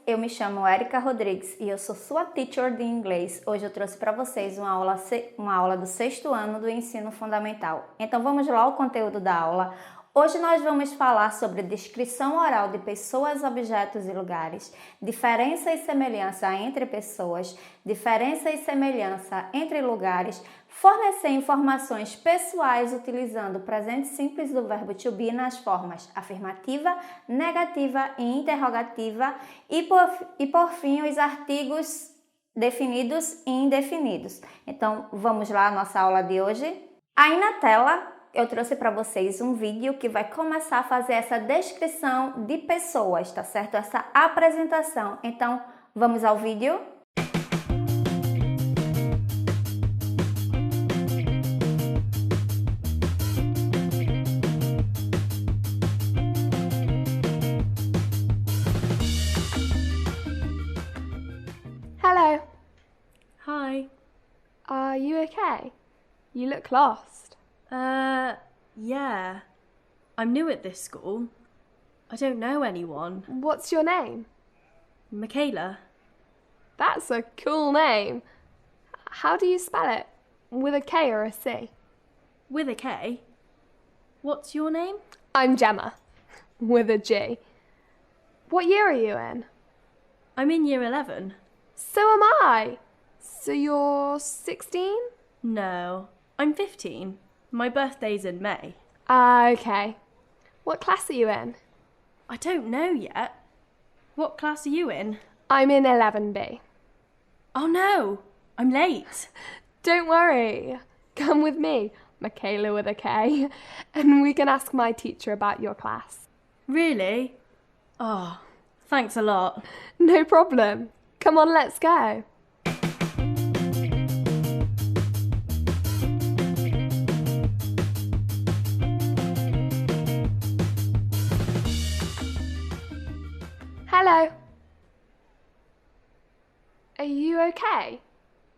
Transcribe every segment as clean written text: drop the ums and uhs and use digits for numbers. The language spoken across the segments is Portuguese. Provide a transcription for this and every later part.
eu me chamo Erika Rodrigues e eu sou sua teacher de inglês. Hoje eu trouxe para vocês uma aula do 6º ano do ensino fundamental. Então vamos lá ao conteúdo da aula. Hoje nós vamos falar sobre descrição oral de pessoas, objetos e lugares, diferença e semelhança entre pessoas, diferença e semelhança entre lugares, fornecer informações pessoais utilizando o presente simples do verbo to be nas formas afirmativa, negativa e interrogativa e por fim os artigos definidos e indefinidos. Então vamos lá à nossa aula de hoje. Aí na tela eu trouxe para vocês um vídeo que vai começar a fazer essa descrição de pessoas, tá certo? Essa apresentação. Então, vamos ao vídeo? Hello. Hi. Are you okay? You look lost. Yeah. I'm new at this school. I don't know anyone. What's your name? Michaela. That's a cool name. How do you spell it? With a K or a C? With a K. What's your name? I'm Gemma. With a G. What year are you in? I'm in year 11. So am I. So you're 16? No, I'm 15. My birthday's in May. Okay. What class are you in? I don't know yet. What class are you in? I'm in 11B. Oh no, I'm late. Don't worry. Come with me, Michaela with a K, and we can ask my teacher about your class. Really? Oh, thanks a lot. No problem. Come on, let's go. Hello. Are you okay?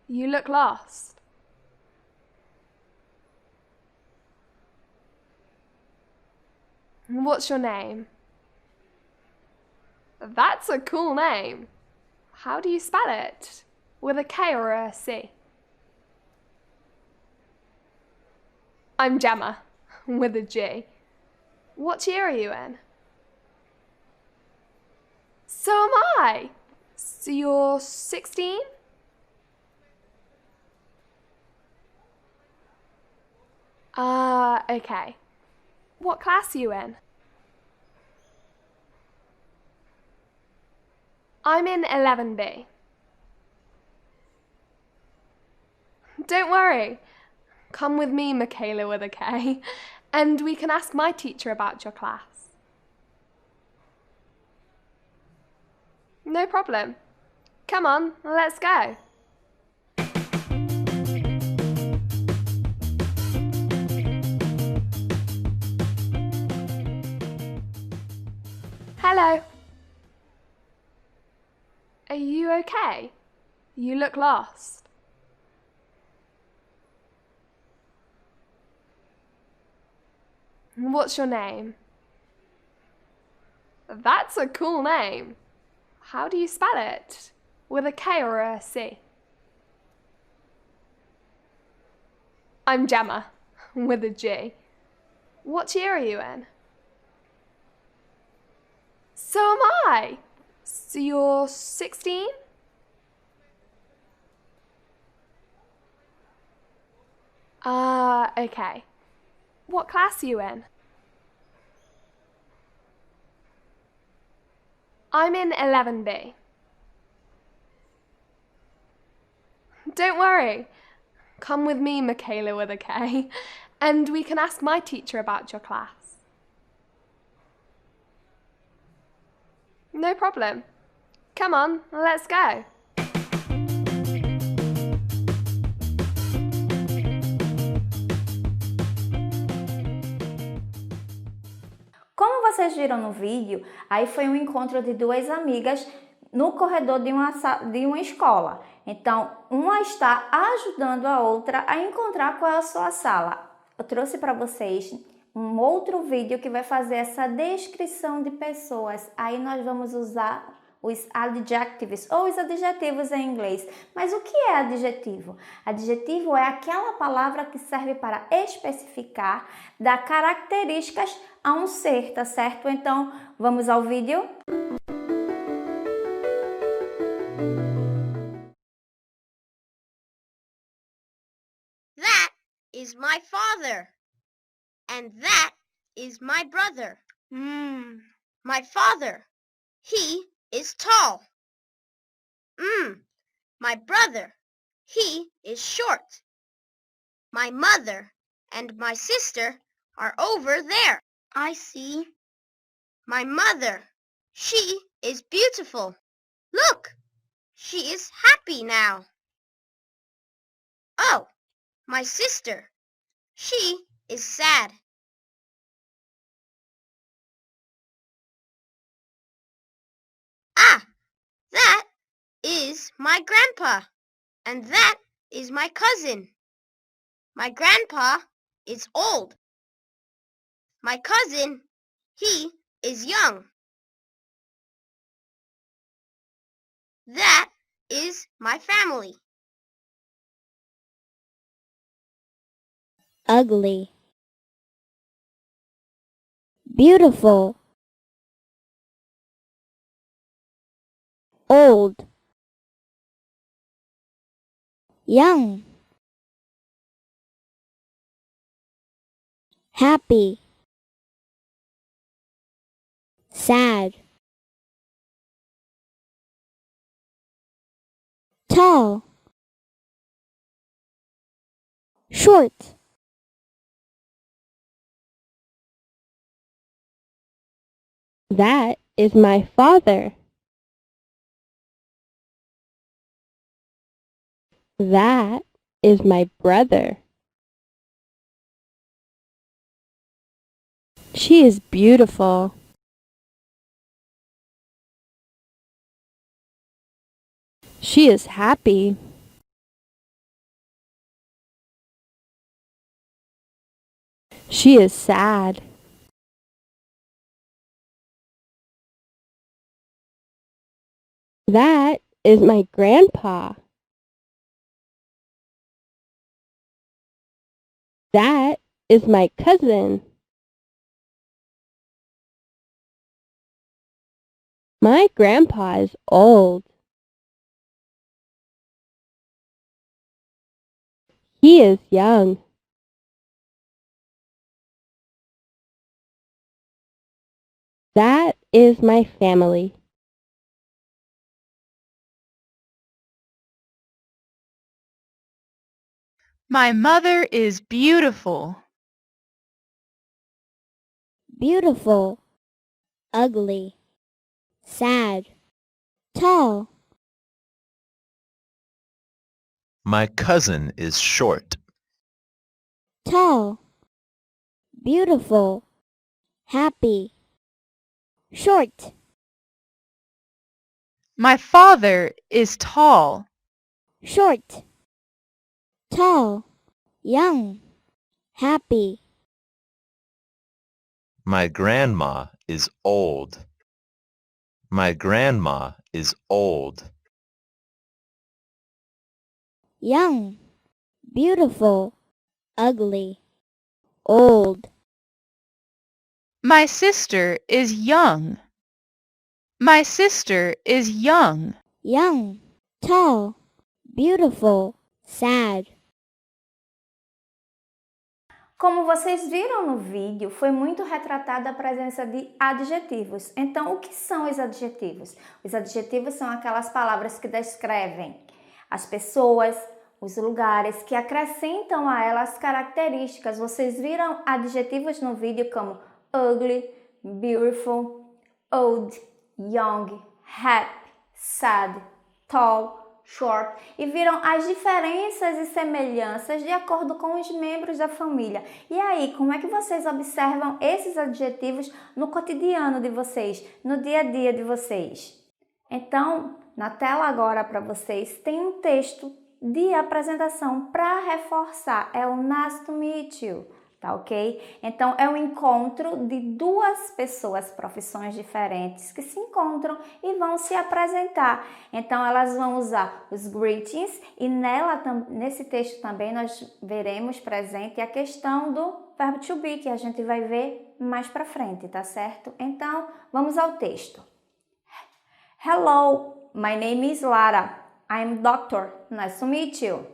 You look lost. What's your name? That's a cool name. How do you spell it? With a K or a C? I'm Gemma, with a G. What year are you in? So am I. So you're 16? Okay. What class are you in? I'm in 11B. Don't worry. Come with me, Michaela with a K, and we can ask my teacher about your class. No problem. Come on, let's go. Hello. Are you okay? You look lost. What's your name? That's a cool name. How do you spell it? With a K or a C? I'm Gemma, with a G. What year are you in? So am I. So you're 16? Okay. What class are you in? I'm in 11B. Don't worry. Come with me, Michaela with a K, and we can ask my teacher about your class. No problem. Come on, let's go. Como vocês viram no vídeo, aí foi um encontro de duas amigas no corredor de uma escola. Então, uma está ajudando a outra a encontrar qual é a sua sala. Eu trouxe para vocês um outro vídeo que vai fazer essa descrição de pessoas. Aí nós vamos usar os adjectives ou os adjetivos em inglês. Mas o que é adjetivo? Adjetivo é aquela palavra que serve para especificar, dar características a um ser, tá certo? Então, vamos ao vídeo? That is my father. And that is my brother. My father, he is tall. My brother, he is short. My mother and my sister are over there. I see. My mother, she is beautiful. Look, she is happy now. Oh, my sister, she is sad. Ah, that is my grandpa, and that is my cousin. My grandpa is old. My cousin, he is young. That is my family. Ugly, beautiful, old, young, happy, sad, tall, short, that is my father. That is my brother. She is beautiful. She is happy. She is sad. That is my grandpa. That is my cousin. My grandpa is old. He is young. That is my family. My mother is beautiful. Beautiful, ugly, sad, tall, My cousin is short. tall, beautiful, happy, short, My father is tall. short, tall, young, happy, My grandma is old. My grandma is old. young, beautiful, ugly, old, My sister is young. My sister is young. young, tall, beautiful, sad. Como vocês viram no vídeo, foi muito retratada a presença de adjetivos. Então, o que são os adjetivos? Os adjetivos são aquelas palavras que descrevem as pessoas, os lugares, que acrescentam a elas características. Vocês viram adjetivos no vídeo como ugly, beautiful, old, young, happy, sad, tall, short, e viram as diferenças e semelhanças de acordo com os membros da família. E aí, como é que vocês observam esses adjetivos no cotidiano de vocês, no dia a dia de vocês? Então, na tela agora para vocês tem um texto de apresentação para reforçar. É o nice to meet you. tá ok? Então, é um encontro de duas pessoas, profissões diferentes, que se encontram e vão se apresentar. Então, elas vão usar os greetings e nesse texto também nós veremos presente a questão do verbo to be, que a gente vai ver mais pra frente, tá certo? Então, vamos ao texto. Hello, my name is Lara. I'm doctor. Nice to meet you.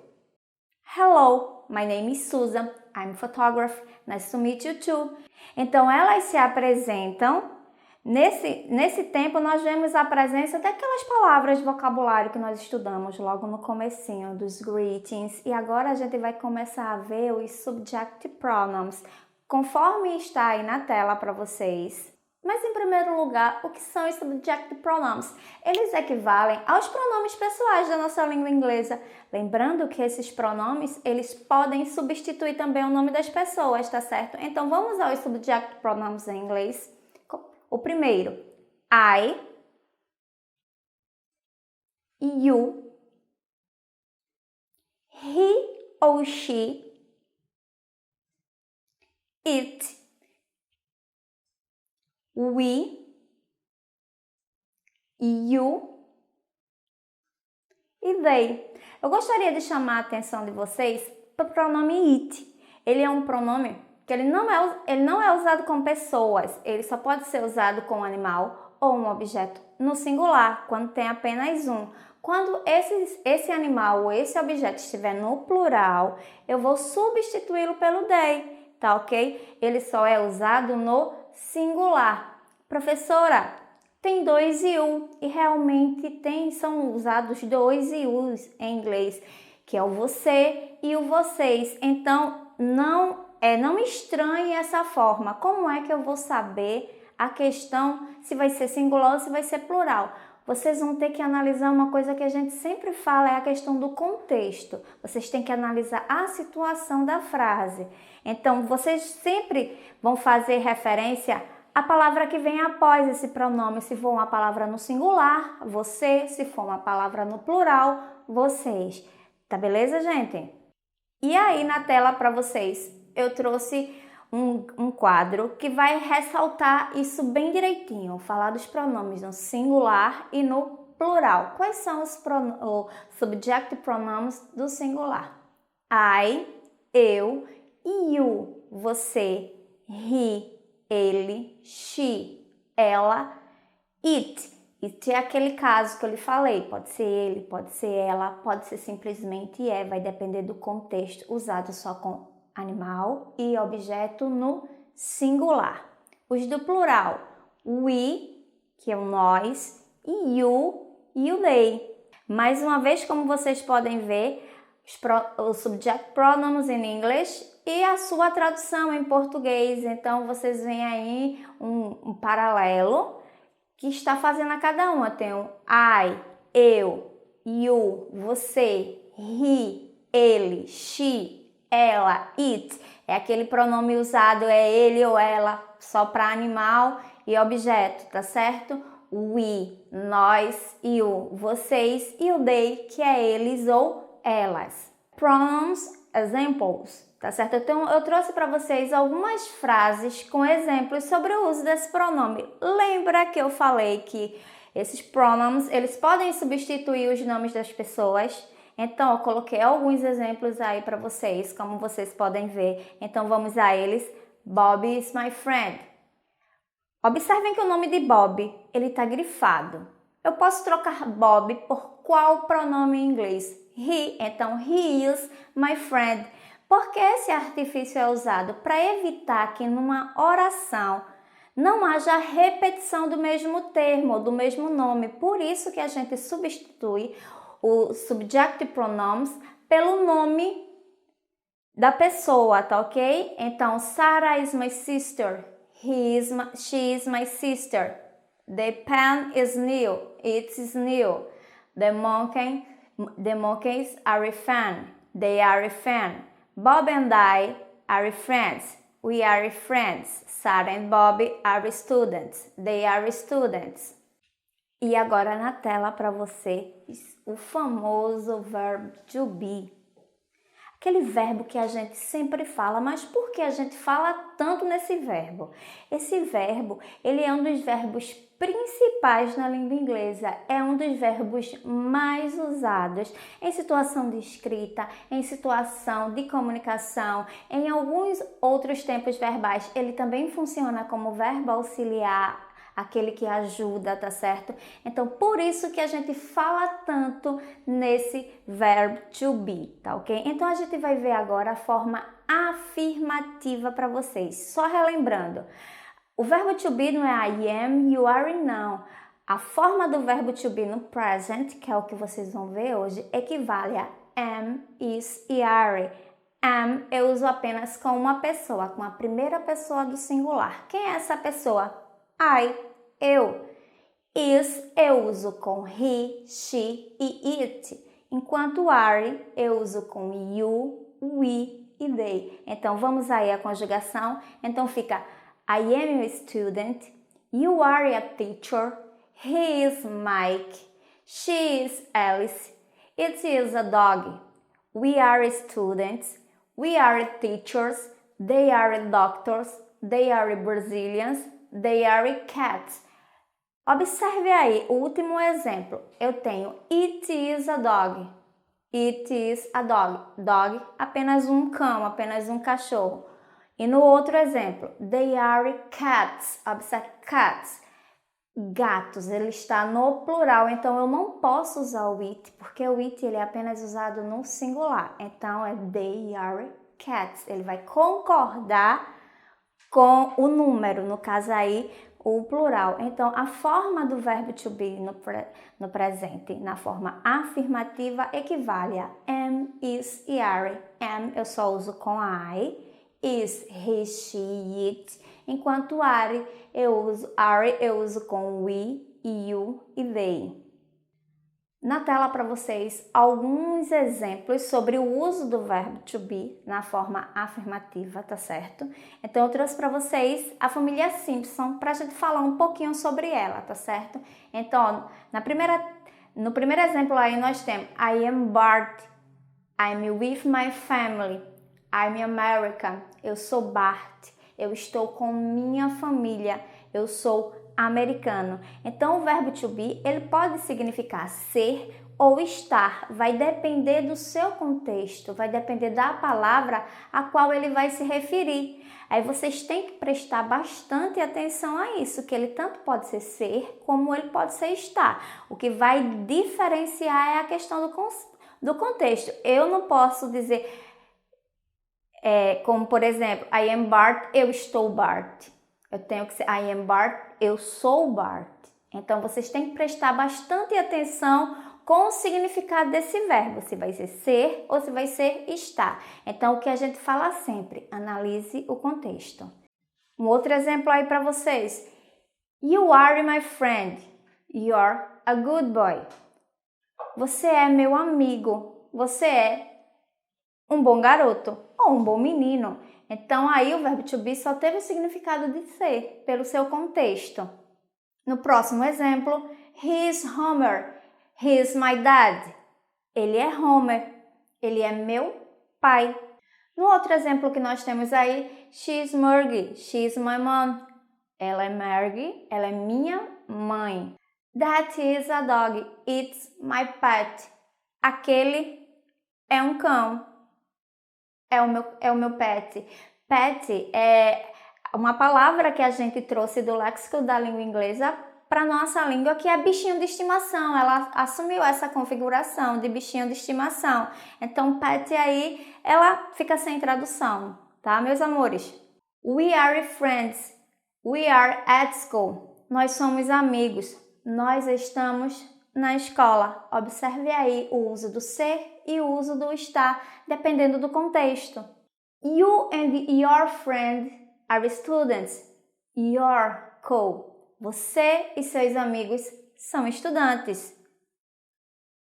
Hello, my name is Susan. I'm photographer. Nice to meet you too. Então, elas se apresentam. Nesse tempo, nós vemos a presença daquelas palavras de vocabulário que nós estudamos logo no comecinho, dos greetings. E agora a gente vai começar a ver os subject pronouns, conforme está aí na tela para vocês. Mas, em primeiro lugar, o que são os subject pronouns? Eles equivalem aos pronomes pessoais da nossa língua inglesa. Lembrando que esses pronomes, eles podem substituir também o nome das pessoas, tá certo? Então, vamos aos subject pronouns em inglês. O primeiro, I, you, he ou she, it, we, you e they. Eu gostaria de chamar a atenção de vocês para o pronome it. Ele é um pronome que ele não é usado com pessoas, ele só pode ser usado com um animal ou um objeto no singular, quando tem apenas um. Quando esse animal ou esse objeto estiver no plural, eu vou substituí-lo pelo they, tá ok? Ele só é usado no singular. Professora, tem dois you e realmente são usados dois yous em inglês, que é o você e o vocês. Então, não estranhe essa forma. Como é que eu vou saber a questão se vai ser singular ou se vai ser plural? Vocês vão ter que analisar uma coisa que a gente sempre fala, é a questão do contexto. Vocês têm que analisar a situação da frase. Então, vocês sempre vão fazer referência à palavra que vem após esse pronome. Se for uma palavra no singular, você. Se for uma palavra no plural, vocês. Tá beleza, gente? E aí, na tela para vocês, eu trouxe um quadro que vai ressaltar isso bem direitinho, falar dos pronomes no singular e no plural. Quais são os subject pronouns do singular? I, eu, you, você, he, ele, she, ela, it. It é aquele caso que eu lhe falei, pode ser ele, pode ser ela, pode ser simplesmente vai depender do contexto, usado só com animal e objeto no singular. Os do plural, we, que é o nós, e you e o they. Mais uma vez, como vocês podem ver, os subject pronouns em inglês e a sua tradução em português. Então, vocês veem aí um paralelo que está fazendo a cada uma. Tem o I, eu, you, você, he, ele, she, ela, it. É aquele pronome usado, é ele ou ela, só para animal e objeto, tá certo? We, nós, you, vocês e o they, que é eles ou elas. Pronouns examples, tá certo? Então, eu trouxe para vocês algumas frases com exemplos sobre o uso desse pronome. Lembra que eu falei que esses pronomes, eles podem substituir os nomes das pessoas? Então, eu coloquei alguns exemplos aí para vocês, como vocês podem ver. Então, vamos a eles. Bob is my friend. Observem que o nome de Bob, ele está grifado. Eu posso trocar Bob por qual pronome em inglês? He. Então, he is my friend. Por que esse artifício é usado? Para evitar que numa oração não haja repetição do mesmo termo ou do mesmo nome. Por isso que a gente substitui o subject pronouns pelo nome da pessoa, tá ok? Então, Sarah is my sister. She is my sister. The pen is new. It is new. The monkeys are a fan. They are a fan. Bob and I are friends. We are friends. Sarah and Bob are students. They are students. E agora na tela para vocês o famoso verbo to be. Aquele verbo que a gente sempre fala, mas por que a gente fala tanto nesse verbo? Esse verbo, ele é um dos verbos principais na língua inglesa, é um dos verbos mais usados em situação de escrita, em situação de comunicação, em alguns outros tempos verbais. Ele também funciona como verbo auxiliar, aquele que ajuda, tá certo? Então, por isso que a gente fala tanto nesse verb to be, tá ok? Então, a gente vai ver agora a forma afirmativa para vocês. Só relembrando, o verbo to be não é I am, you are, não. A forma do verbo to be no present, que é o que vocês vão ver hoje, equivale a am, is e are. Am eu uso apenas com uma pessoa, com a primeira pessoa do singular. Quem é essa pessoa? I. Eu. Is eu uso com he, she e it, enquanto are eu uso com you, we e they. Então vamos aí à conjugação. Então fica I am a student, you are a teacher, he is Mike, she is Alice, it is a dog, we are students, we are teachers, they are doctors, they are Brazilians, they are cats. Observe aí o último exemplo. Eu tenho it is a dog. It is a dog. Dog, apenas um cão, apenas um cachorro. E no outro exemplo, they are cats. Observe, cats. Gatos, ele está no plural, então eu não posso usar o it, porque o it ele é apenas usado no singular. Então é they are cats. Ele vai concordar com o número, no caso aí, o plural. Então, a forma do verbo to be no presente, na forma afirmativa, equivale a am, is e are. Am eu só uso com I, is, he, she, it, enquanto are eu uso com we, you e they. Na tela para vocês alguns exemplos sobre o uso do verbo to be na forma afirmativa, tá certo? Então eu trouxe para vocês a família Simpson para a gente falar um pouquinho sobre ela, tá certo? Então, no primeiro exemplo aí nós temos I am Bart, I'm with my family, I'm American, eu sou Bart, eu estou com minha família, eu sou americano. Então o verbo to be, ele pode significar ser ou estar, vai depender do seu contexto, vai depender da palavra a qual ele vai se referir. Aí vocês têm que prestar bastante atenção a isso, que ele tanto pode ser como ele pode ser estar. O que vai diferenciar é a questão do contexto. Eu não posso dizer, como por exemplo, I am Bart, eu estou Bart. Eu tenho que ser I am Bart, eu sou Bart. Então, vocês têm que prestar bastante atenção com o significado desse verbo, se vai ser ou se vai ser estar. Então, o que a gente fala sempre, analise o contexto. Um outro exemplo aí para vocês. You are my friend. You're a good boy. Você é meu amigo. Você é um bom garoto ou um bom menino. Então, aí o verbo to be só teve o significado de ser, pelo seu contexto. No próximo exemplo, he is Homer, he is my dad. Ele é Homer, ele é meu pai. No outro exemplo que nós temos aí, she is Margie, she is my mom. Ela é Margie, ela é minha mãe. That is a dog, it's my pet. Aquele é um cão. É o meu pet. Pet é uma palavra que a gente trouxe do léxico da língua inglesa para nossa língua, que é bichinho de estimação. Ela assumiu essa configuração de bichinho de estimação. Então, pet aí, ela fica sem tradução, tá, meus amores? We are friends. We are at school. Nós somos amigos. Nós estamos na escola. Observe aí o uso do ser e o uso do estar, dependendo do contexto. You and your friend are students. Your co. Você e seus amigos são estudantes.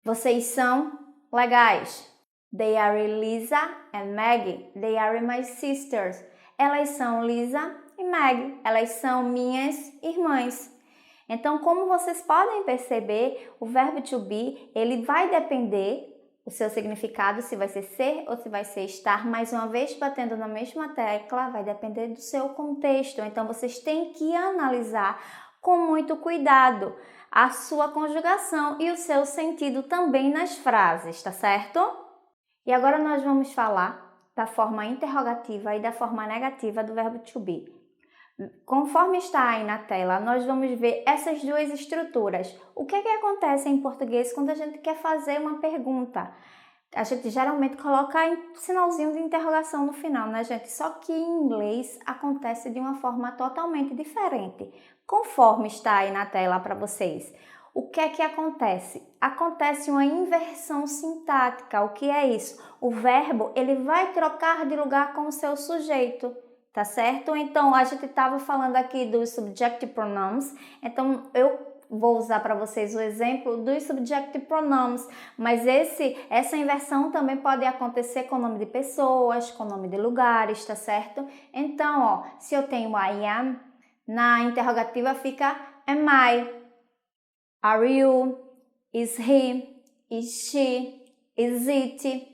Vocês são legais. They are Lisa and Maggie. They are my sisters. Elas são Lisa e Maggie. Elas são minhas irmãs. Então, como vocês podem perceber, o verbo to be, ele vai depender, o seu significado, se vai ser ou se vai ser estar. Mais uma vez, batendo na mesma tecla, vai depender do seu contexto. Então, vocês têm que analisar com muito cuidado a sua conjugação e o seu sentido também nas frases, tá certo? E agora nós vamos falar da forma interrogativa e da forma negativa do verbo to be. Conforme está aí na tela, nós vamos ver essas duas estruturas. O que é que acontece em português quando a gente quer fazer uma pergunta? A gente geralmente coloca um sinalzinho de interrogação no final, né, gente? Só que em inglês acontece de uma forma totalmente diferente. Conforme está aí na tela para vocês. O que é que acontece? Acontece uma inversão sintática. O que é isso? O verbo, ele vai trocar de lugar com o seu sujeito. Tá certo? Então, a gente estava falando aqui dos subjective pronouns, então eu vou usar para vocês o exemplo dos subjective pronouns, mas essa inversão também pode acontecer com o nome de pessoas, com o nome de lugares, tá certo? Então, ó, se eu tenho I am, na interrogativa fica am I, are you, is he, is she, is it,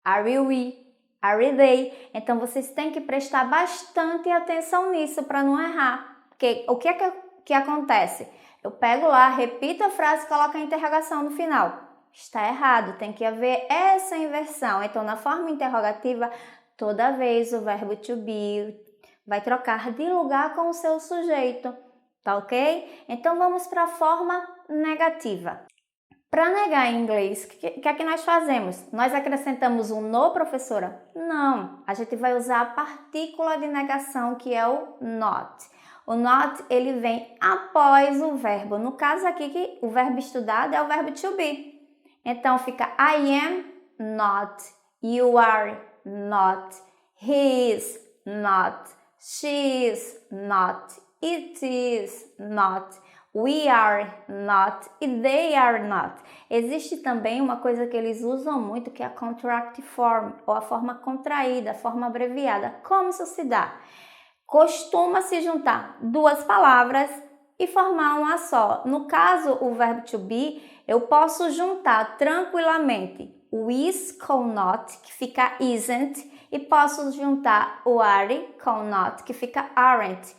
are we, are they? Então, vocês têm que prestar bastante atenção nisso para não errar. Porque o que é que acontece? Eu pego lá, repito a frase e coloco a interrogação no final. Está errado, tem que haver essa inversão. Então, na forma interrogativa, toda vez o verbo to be vai trocar de lugar com o seu sujeito. Tá ok? Então, vamos para a forma negativa. Para negar em inglês, o que é que nós fazemos? Nós acrescentamos um no, professora? Não, a gente vai usar a partícula de negação, que é o not. O not, ele vem após o verbo. No caso aqui, que o verbo estudado é o verbo to be. Então, fica I am not, you are not, he is not, she is not, it is not, we are not e they are not. Existe também uma coisa que eles usam muito, que é a contract form, ou a forma contraída, a forma abreviada. Como isso se dá? Costuma-se juntar duas palavras e formar uma só. No caso, o verbo to be, eu posso juntar tranquilamente o is com not, que fica isn't, e posso juntar o are com not, que fica aren't.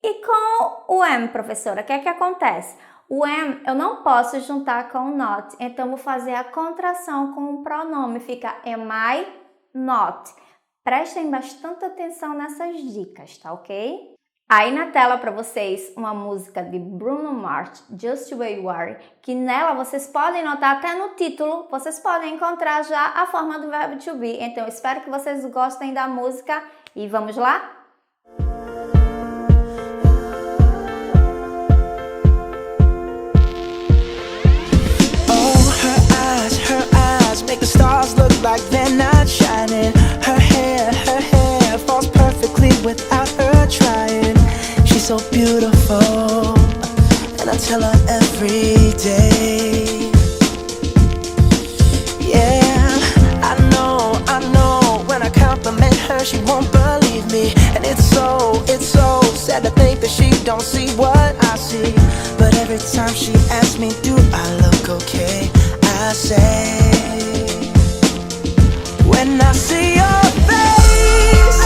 E com o am, professora, o que é que acontece? O am eu não posso juntar com o not, então vou fazer a contração com o pronome, fica am I not. Prestem bastante atenção nessas dicas, tá ok? Aí na tela para vocês uma música de Bruno Mars, Just the Way You Are, que nela vocês podem notar até no título, vocês podem encontrar já a forma do verbo to be. Então eu espero que vocês gostem da música e vamos lá? Make the stars look like they're not shining. Her hair falls perfectly without her trying. She's so beautiful, and I tell her every day. Yeah, I know, when I compliment her, she won't believe me. And it's so sad to think that she don't see what I see. But every time she asks me, do I look okay? I say, when I see your face,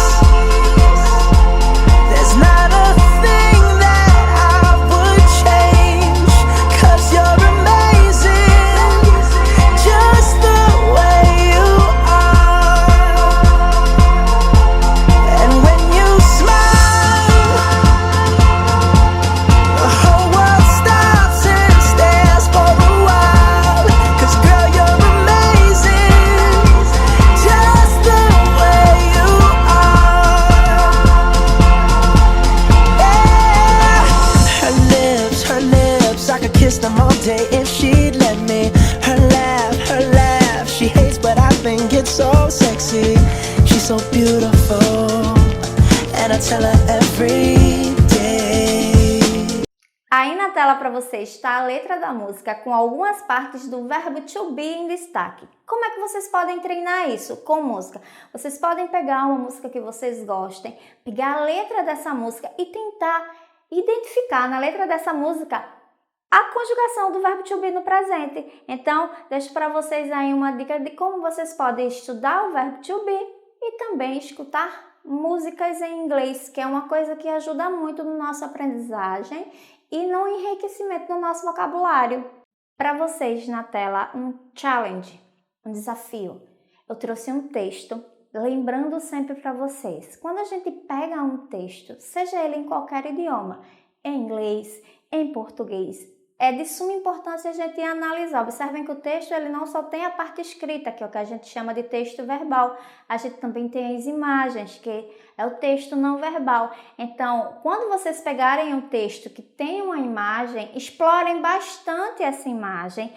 there's not a thing that I would change, 'cause you're amazing, just the way you are. And when you smile, the whole world stops and stares for a while, 'cause girl, you're amazing, just the way you are. Yeah. Her lips, I could kiss them all day if she'd let me. Her laugh, she hates but I think it's so sexy. She's so beautiful, and I tell her every day. Aí na tela para vocês está a letra da música com algumas partes do verbo to be em destaque. Como é que vocês podem treinar isso com música? Vocês podem pegar uma música que vocês gostem, pegar a letra dessa música e tentar identificar na letra dessa música a conjugação do verbo to be no presente. Então, deixo para vocês aí uma dica de como vocês podem estudar o verbo to be e também escutar músicas em inglês, que é uma coisa que ajuda muito na nossa aprendizagem e no enriquecimento do nosso vocabulário. Para vocês na tela, um challenge, um desafio. Eu trouxe um texto, lembrando sempre para vocês, quando a gente pega um texto, seja ele em qualquer idioma, em inglês, em português, é de suma importância a gente analisar. Observem que o texto ele não só tem a parte escrita, que é o que a gente chama de texto verbal, a gente também tem as imagens, que é o texto não verbal. Então, quando vocês pegarem um texto que tem uma imagem, explorem bastante essa imagem,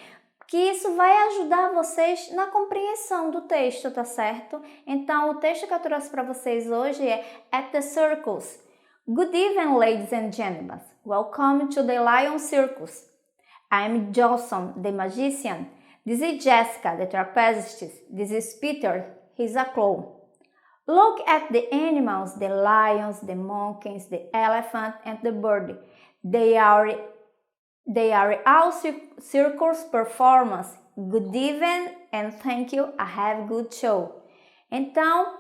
que isso vai ajudar vocês na compreensão do texto, tá certo? Então, o texto que eu trouxe para vocês hoje é At the Circus. Good evening, ladies and gentlemen. Welcome to the Lion Circus. I'm Johnson, the magician. This is Jessica, the trapezist. This is Peter, he's a clown. Look at the animals, the lions, the monkeys, the elephant, and the bird. They are all circus performance. Good evening and thank you. I have good show. Então,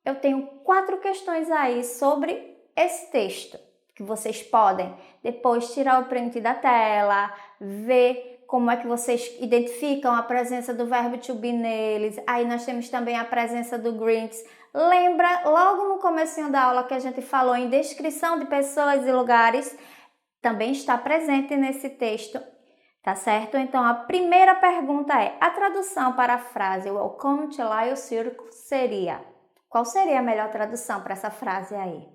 eu tenho 4 questões aí sobre esse texto, que vocês podem depois tirar o print da tela, ver como é que vocês identificam a presença do verbo to be neles. Aí nós temos também a presença do greets. Lembra logo no comecinho da aula que a gente falou em descrição de pessoas e lugares? Também está presente nesse texto, tá certo? Então, a primeira pergunta é, a tradução para a frase Welcome to Lion Circus seria? Qual seria a melhor tradução para essa frase aí?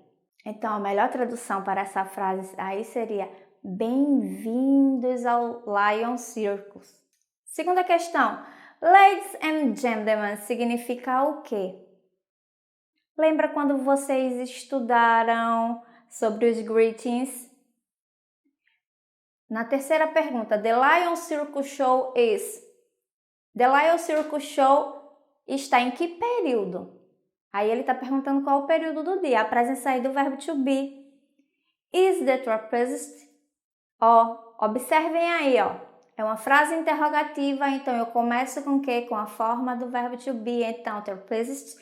Então, a melhor tradução para essa frase aí seria Bem-vindos ao Lion Circus. Segunda questão, Ladies and Gentlemen significa o quê? Lembra quando vocês estudaram sobre os greetings? Na terceira pergunta, The Lion Circus Show is. The Lion Circus Show está em que período? Aí ele está perguntando qual o período do dia. A presença aí do verbo to be. Is the trapezist? Observem aí, É uma frase interrogativa, então eu começo com o quê? Com a forma do verbo to be. Então, trapezist,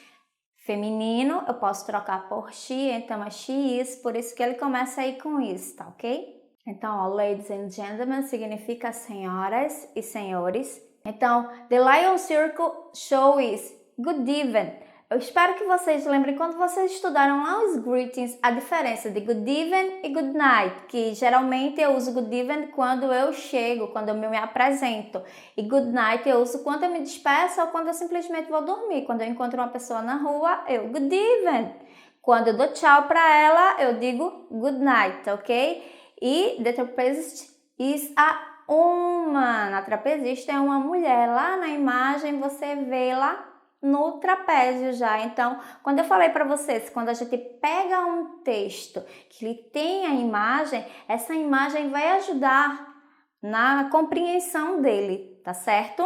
feminino, eu posso trocar por she, então é she is, por isso que ele começa aí com is, tá ok? Então, ladies and gentlemen significa senhoras e senhores. Então, the Lion Circus Show is good evening. Eu espero que vocês lembrem quando vocês estudaram lá os greetings, a diferença de good evening e good night, que geralmente eu uso good evening quando eu chego, quando eu me apresento. E good night eu uso quando eu me despeço ou quando eu simplesmente vou dormir. Quando eu encontro uma pessoa na rua, eu good evening. Quando eu dou tchau para ela, eu digo good night, ok? E the trapezist is a woman. A trapezista é uma mulher. Lá na imagem você vê lá no trapézio já. Então, quando eu falei para vocês, quando a gente pega um texto que ele tem a imagem, essa imagem vai ajudar na compreensão dele, tá certo?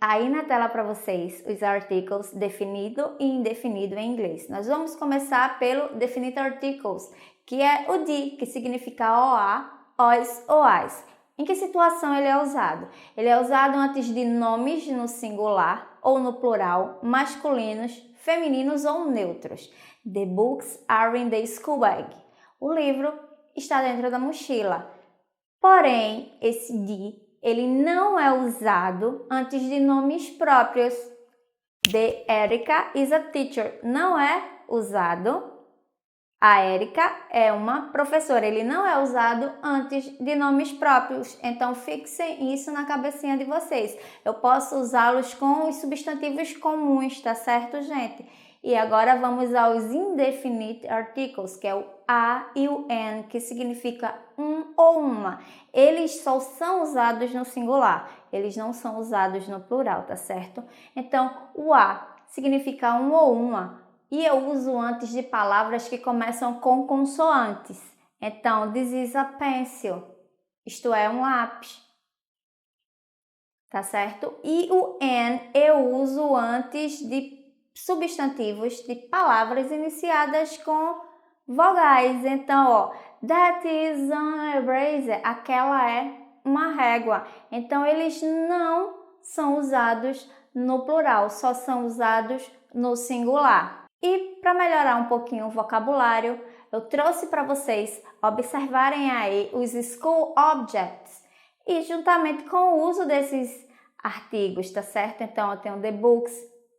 Aí na tela para vocês os articles definido e indefinido em inglês. Nós vamos começar pelo definite articles, que é o de, que significa OA, OS, OAS. Em que situação ele é usado? Ele é usado antes de nomes no singular ou no plural, masculinos, femininos ou neutros. The books are in the school bag. O livro está dentro da mochila. Porém, esse de, ele não é usado antes de nomes próprios. The Erica is a teacher. Não é usado. A Érica é uma professora, ele não é usado antes de nomes próprios, então fixem isso na cabecinha de vocês. Eu posso usá-los com os substantivos comuns, tá certo, gente? E agora vamos aos indefinite articles, que é o a e o an, que significa um ou uma. Eles só são usados no singular, eles não são usados no plural, tá certo? Então, o a significa um ou uma. E eu uso antes de palavras que começam com consoantes. Então, this is a pencil. Isto é um lápis. Tá certo? E o an eu uso antes de substantivos de palavras iniciadas com vogais. Então, ó, that is an eraser. Aquela é uma régua. Então, eles não são usados no plural, só são usados no singular. E para melhorar um pouquinho o vocabulário, eu trouxe para vocês observarem aí os school objects e juntamente com o uso desses artigos, tá certo? Então, eu tenho the books,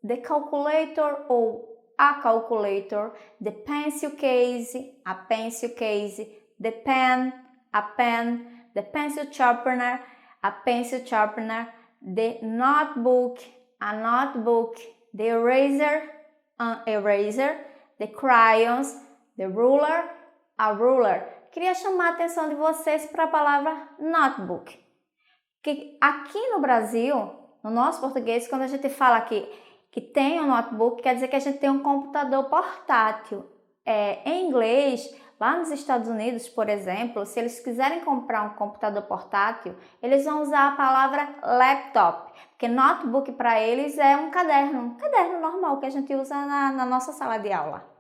the calculator ou a calculator, the pencil case, a pencil case, the pen, a pen, the pencil sharpener, a pencil sharpener, the notebook, a notebook, the eraser, an eraser, the crayons, the ruler, a ruler. Queria chamar a atenção de vocês para a palavra notebook. Que aqui no Brasil, no nosso português, quando a gente fala que tem um notebook, quer dizer que a gente tem um computador portátil. Em inglês, lá nos Estados Unidos, por exemplo, se eles quiserem comprar um computador portátil, eles vão usar a palavra laptop, porque notebook para eles é um caderno normal que a gente usa na nossa sala de aula.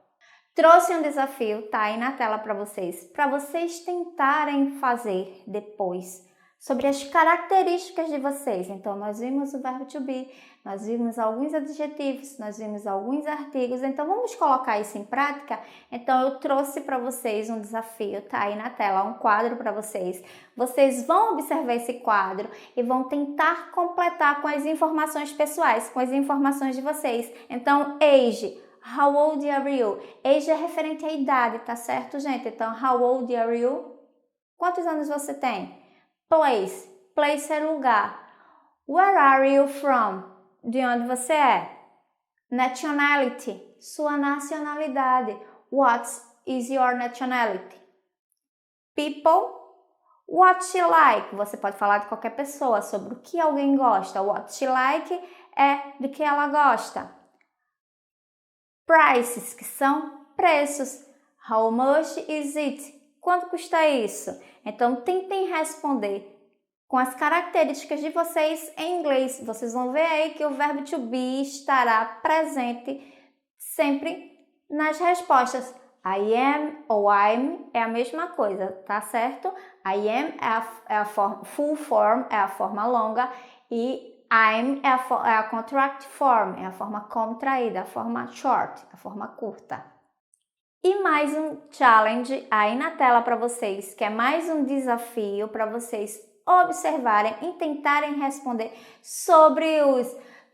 Trouxe um desafio, tá aí na tela para vocês tentarem fazer depois sobre as características de vocês. Então, nós vimos o verbo to be, nós vimos alguns adjetivos, nós vimos alguns artigos. Então, vamos colocar isso em prática? Então, eu trouxe para vocês um desafio, tá aí na tela, um quadro para vocês. Vocês vão observar esse quadro e vão tentar completar com as informações pessoais, com as informações de vocês. Então, age. How old are you? Age é referente à idade, tá certo, gente? Então, how old are you? Quantos anos você tem? Place. Place é lugar. Where are you from? De onde você é? Nationality. Sua nacionalidade. What is your nationality? People. What she like. Você pode falar de qualquer pessoa sobre o que alguém gosta. What she like é do que ela gosta. Prices, que são preços. How much is it? Quanto custa isso? Então, tentem responder com as características de vocês em inglês. Vocês vão ver aí que o verbo to be estará presente sempre nas respostas. I am ou I'm é a mesma coisa, tá certo? I am é a forma, full form é a forma longa e I'm é a contract form, é a forma contraída, a forma short, a forma curta. E mais um challenge aí na tela para vocês, que é mais um desafio para vocês observarem e tentarem responder sobre os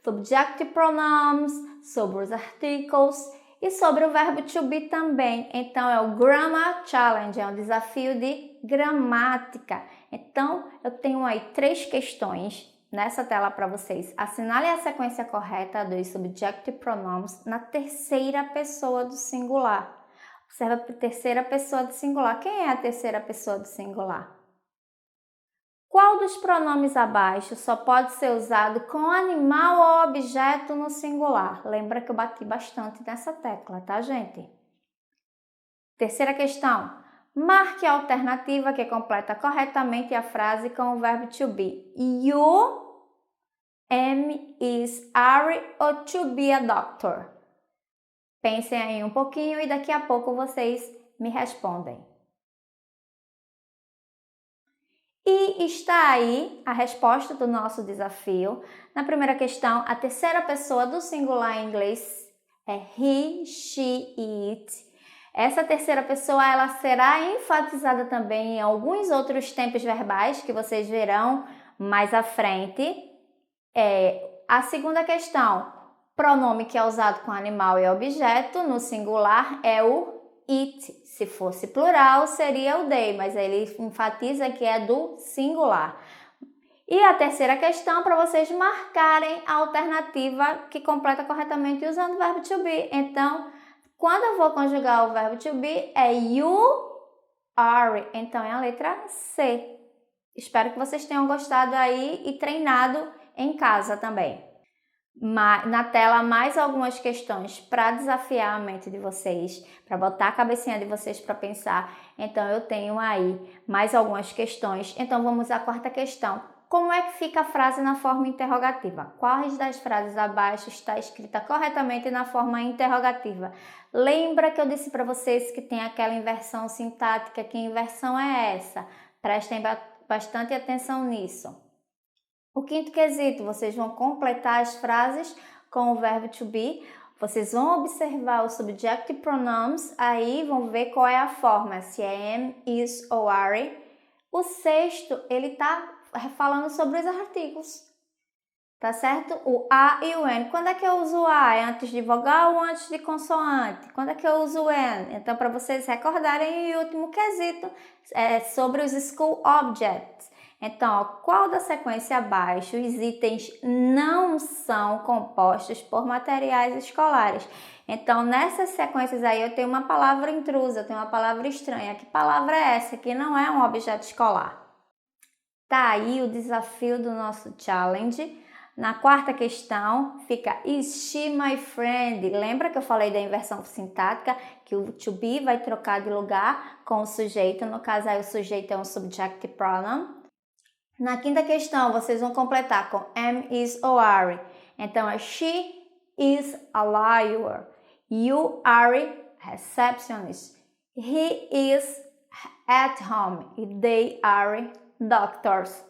subjective pronouns, sobre os articles e sobre o verbo to be também. Então, é o Grammar Challenge, é um desafio de gramática. Então, eu tenho aí 3 questões nessa tela para vocês. Assinale a sequência correta dos subjective pronouns na terceira pessoa do singular. Observa para a terceira pessoa do singular. Quem é a terceira pessoa do singular? Qual dos pronomes abaixo só pode ser usado com animal ou objeto no singular? Lembra que eu bati bastante nessa tecla, tá, gente? Terceira questão. Marque a alternativa que completa corretamente a frase com o verbo to be. You am, is, are ou to be a doctor? Pensem aí um pouquinho e daqui a pouco vocês me respondem. E está aí a resposta do nosso desafio. Na primeira questão, a terceira pessoa do singular em inglês é he, she, it. Essa terceira pessoa ela será enfatizada também em alguns outros tempos verbais que vocês verão mais à frente. A segunda questão, pronome que é usado com animal e objeto, no singular é o it. Se fosse plural, seria o they, mas ele enfatiza que é do singular. E a terceira questão, para vocês marcarem a alternativa que completa corretamente usando o verbo to be. Então, quando eu vou conjugar o verbo to be, é you are. Então, é a letra C. Espero que vocês tenham gostado aí e treinado em casa também. Na tela, mais algumas questões para desafiar a mente de vocês, para botar a cabecinha de vocês para pensar. Então, eu tenho aí mais algumas questões. Então, vamos à quarta questão. Como é que fica a frase na forma interrogativa? Quais das frases abaixo está escrita corretamente na forma interrogativa? Lembra que eu disse para vocês que tem aquela inversão sintática? Que inversão é essa? Prestem bastante atenção nisso. O quinto quesito, vocês vão completar as frases com o verbo to be. Vocês vão observar os subjective pronouns, aí vão ver qual é a forma, se é am, is ou are. O sexto, ele está falando sobre os artigos, tá certo? O a e o n. Quando é que eu uso o a? É antes de vogal ou antes de consoante? Quando é que eu uso o n? Então, para vocês recordarem, o último quesito é sobre os school objects. Então, ó, qual da sequência abaixo os itens não são compostos por materiais escolares? Então, nessas sequências aí eu tenho uma palavra intrusa, eu tenho uma palavra estranha. Que palavra é essa? Que não é um objeto escolar. Tá aí o desafio do nosso challenge. Na quarta questão fica Is she my friend? Lembra que eu falei da inversão sintática? Que o to be vai trocar de lugar com o sujeito. No caso aí o sujeito é um subjective pronoun. Na quinta questão vocês vão completar com am, is ou are. Então é she is a liar. You are receptionist. He is at home. E they are doctors.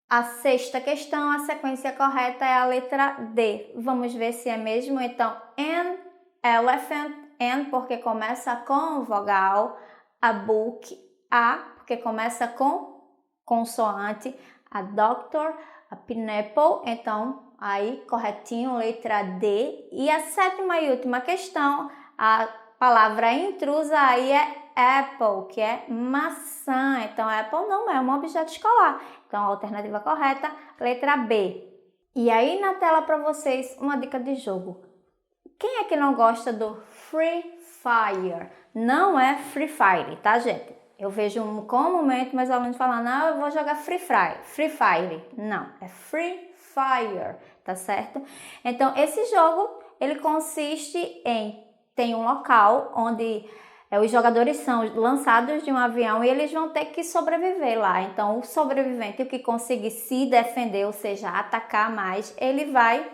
A sexta questão, a sequência correta é a letra D. Vamos ver se é mesmo. Então, an elephant, an porque começa com vogal, a book, a porque começa com consoante, a doctor, a pineapple, então aí corretinho, letra D. E a sétima e última questão, a palavra intrusa aí é apple, que é maçã. Então, apple não é um objeto escolar. Então, a alternativa correta, letra B. E aí, na tela para vocês, uma dica de jogo. Quem é que não gosta do Free Fire? Não é Free Fire, tá, gente? Eu vejo comumente meus alunos falando, não, eu vou jogar Free Fire. Não, é Free Fire, tá certo? Então, esse jogo, ele consiste em, tem um local onde os jogadores são lançados de um avião e eles vão ter que sobreviver lá. Então, o sobrevivente, o que conseguir se defender, ou seja, atacar mais, ele vai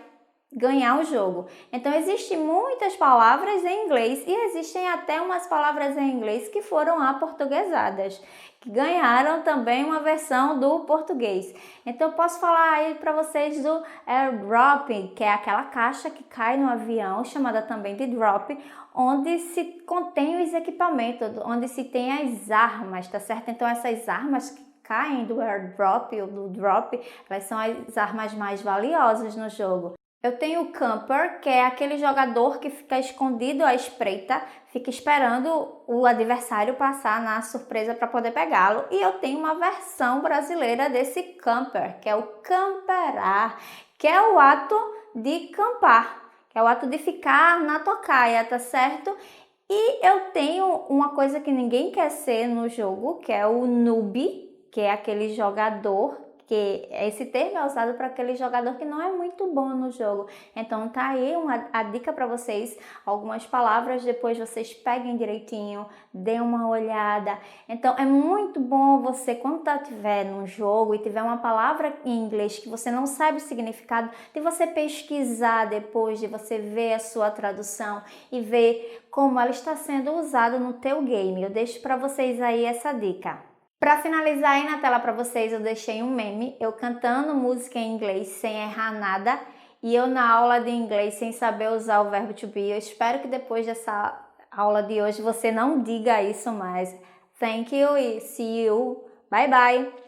ganhar o jogo. Então, existem muitas palavras em inglês e existem até umas palavras em inglês que foram aportuguesadas, que ganharam também uma versão do português. Então, eu posso falar aí para vocês do airdrop, que é aquela caixa que cai no avião, chamada também de drop, onde se contém os equipamentos, onde se tem as armas, tá certo? Então, essas armas que caem do airdrop ou do drop, elas são as armas mais valiosas no jogo. Eu tenho o camper, que é aquele jogador que fica escondido à espreita, fica esperando o adversário passar na surpresa para poder pegá-lo. E eu tenho uma versão brasileira desse camper, que é o camperar, que é o ato de campar, que é o ato de ficar na tocaia, tá certo? E eu tenho uma coisa que ninguém quer ser no jogo, que é o noob, que é aquele jogador, que esse termo é usado para aquele jogador que não é muito bom no jogo. Então tá aí a dica para vocês, algumas palavras, depois vocês peguem direitinho, dêem uma olhada. Então é muito bom você, quando estiver num jogo e tiver uma palavra em inglês que você não sabe o significado, de você pesquisar depois, de você ver a sua tradução e ver como ela está sendo usada no teu game. Eu deixo para vocês aí essa dica. Para finalizar aí na tela para vocês, eu deixei um meme, eu cantando música em inglês sem errar nada e eu na aula de inglês sem saber usar o verbo to be. Eu espero que depois dessa aula de hoje você não diga isso mais. Thank you e see you. Bye bye!